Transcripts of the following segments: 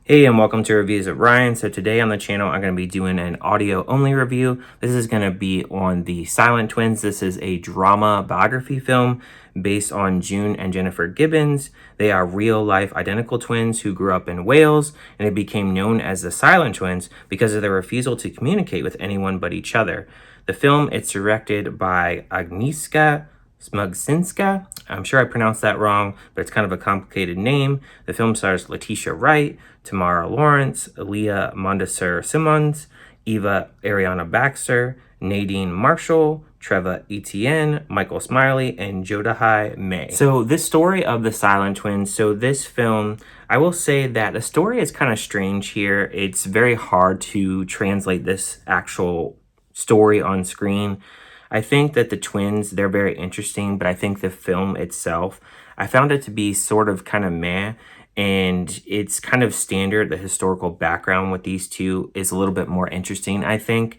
Hey, and welcome to Reviews of Ryan. So today on the channel, I'm going to be doing an audio only review. This is going to be on The Silent Twins. This is a drama biography film based on June and Jennifer Gibbons. They are real life identical twins who grew up in Wales, and they became known as the Silent Twins because of their refusal to communicate with anyone but each other. The film, it's directed by Agnieszka Smoczynska. I'm sure I pronounced that wrong, but it's kind of a complicated name. The film stars Letitia Wright, Tamara Lawrence, Leah Mondesir-Simons, Eva Ariana Baxter, Nadine Marshall, Treva Etienne, Michael Smiley, and Jodahai May. So this story of the Silent Twins, so this film, I will say that the story is kind of strange here. It's very hard to translate this actual story on screen. I think that the twins, they're very interesting, but I think the film itself, I found it to be sort of kind of meh, and it's kind of standard. The historical background with these two is a little bit more interesting, I think.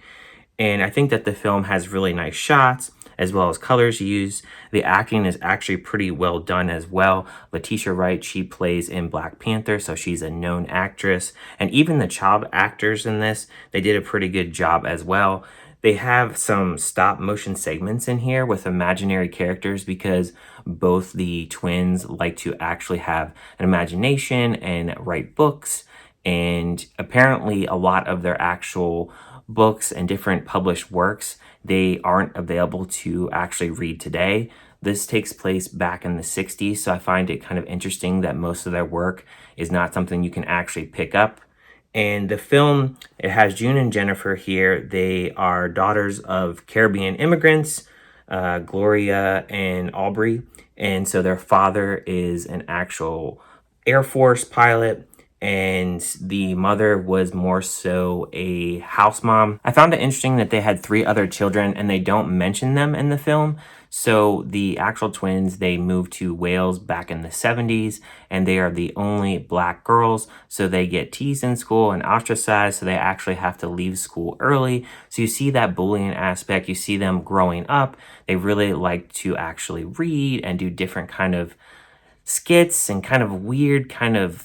And I think that the film has really nice shots as well as colors used. The acting is actually pretty well done as well. Letitia Wright, she plays in Black Panther, so she's a known actress. And even the child actors in this, they did a pretty good job as well. They have some stop motion segments in here with imaginary characters because both the twins like to actually have an imagination and write books. And apparently a lot of their actual books and different published works, they aren't available to actually read today. This takes place back in the 60s, so I find it kind of interesting that most of their work is not something you can actually pick up. And the film, it has June and Jennifer here. They are daughters of Caribbean immigrants, Gloria and Aubrey. And so their father is an actual Air Force pilot, and the mother was more so a house mom. I found it interesting that they had 3 other children and they don't mention them in the film. So the actual twins, they moved to Wales back in the 70s, and they are the only Black girls. So they get teased in school and ostracized, so they actually have to leave school early. So you see that bullying aspect, you see them growing up. They really like to actually read and do different kind of skits and kind of weird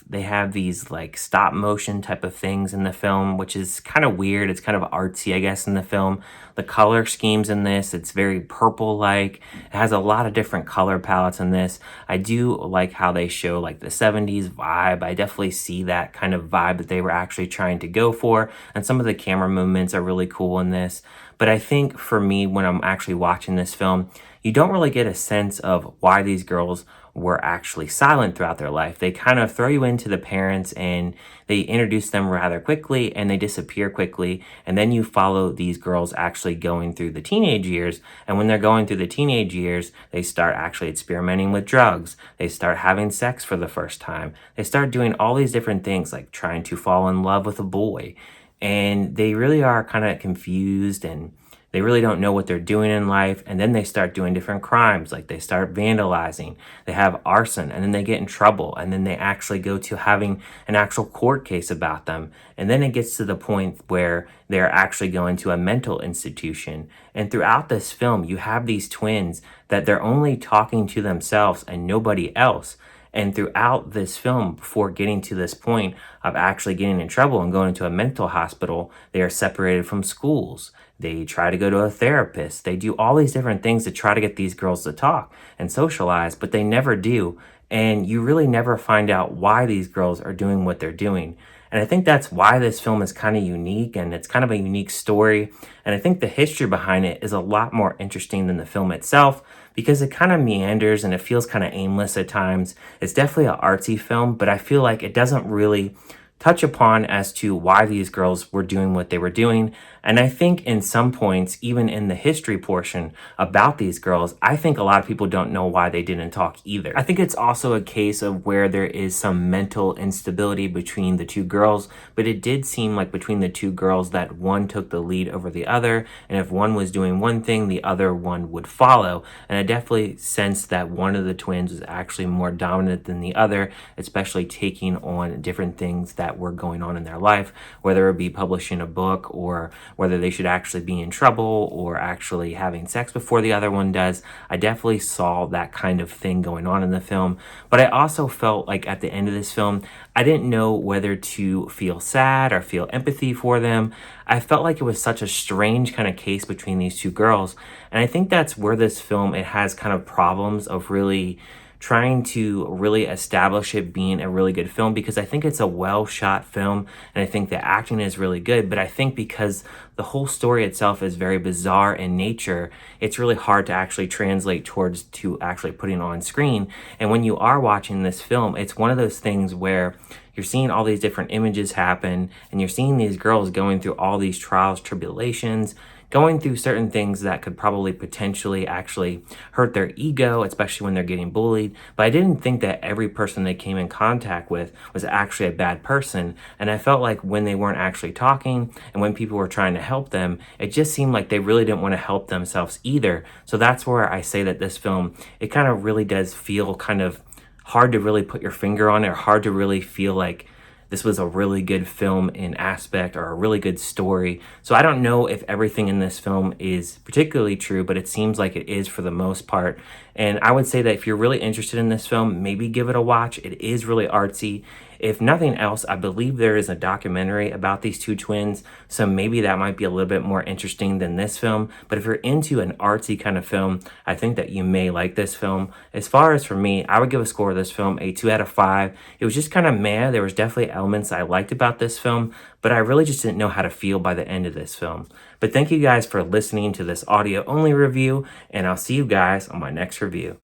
they have these like stop motion type of things in the film, which is kind of weird. It's kind of artsy, I guess, in the film. The color schemes in this, it's very purple like. It has a lot of different color palettes in this. I do like how they show like the 70s vibe. I definitely see that kind of vibe that they were actually trying to go for, and some of the camera movements are really cool in this. But I think for me, when I'm actually watching this film, you don't really get a sense of why these girls were actually silent throughout their life. They kind of throw you into the parents and they introduce them rather quickly and they disappear quickly. And then you follow these girls actually going through the teenage years. And when they're going through the teenage years, they start actually experimenting with drugs. They start having sex for the first time. They start doing all these different things like trying to fall in love with a boy. And they really are kind of confused and they really don't know what they're doing in life. And then they start doing different crimes, like they start vandalizing, they have arson, and then they get in trouble. And then they actually go to having an actual court case about them. And then it gets to the point where they're actually going to a mental institution. And throughout this film, you have these twins that they're only talking to themselves and nobody else. And throughout this film, before getting to this point of actually getting in trouble and going into a mental hospital, they are separated from schools. They try to go to a therapist. They do all these different things to try to get these girls to talk and socialize, but they never do. And you really never find out why these girls are doing what they're doing. And I think that's why this film is kind of unique, and it's kind of a unique story. And I think the history behind it is a lot more interesting than the film itself because it kind of meanders and it feels kind of aimless at times. It's definitely an artsy film, but I feel like it doesn't really touch upon as to why these girls were doing what they were doing. And I think in some points, even in the history portion about these girls, I think a lot of people don't know why they didn't talk either. I think it's also a case of where there is some mental instability between the 2 girls, but it did seem like between the 2 girls that one took the lead over the other, and if one was doing one thing, the other one would follow. And I definitely sensed that one of the twins was actually more dominant than the other, especially taking on different things that that were going on in their life, whether it be publishing a book or whether they should actually be in trouble or actually having sex before the other one does. I definitely saw that kind of thing going on in the film, but I also felt like at the end of this film, I didn't know whether to feel sad or feel empathy for them. I felt like it was such a strange kind of case between these two girls, and I think that's where this film, it has kind of problems of really trying to really establish it being a really good film, because I think it's a well shot film and I think the acting is really good, but I think because the whole story itself is very bizarre in nature, it's really hard to actually translate towards to actually putting on screen. And when you are watching this film, it's one of those things where you're seeing all these different images happen and you're seeing these girls going through all these trials, tribulations, going through certain things that could probably potentially actually hurt their ego, especially when they're getting bullied. But I didn't think that every person they came in contact with was actually a bad person. And I felt like when they weren't actually talking and when people were trying to help them, it just seemed like they really didn't want to help themselves either. So that's where I say that this film, it kind of really does feel kind of hard to really put your finger on it, or hard to really feel like this was a really good film in aspect or a really good story. So I don't know if everything in this film is particularly true, but it seems like it is for the most part. And I would say that if you're really interested in this film, maybe give it a watch. It is really artsy. If nothing else, I believe there is a documentary about these two twins, so maybe that might be a little bit more interesting than this film. But if you're into an artsy kind of film, I think that you may like this film. As far as for me, I would give a score of this film a 2 out of 5. It was just kind of meh. There was definitely elements I liked about this film, but I really just didn't know how to feel by the end of this film. But thank you guys for listening to this audio only review, and I'll see you guys on my next review.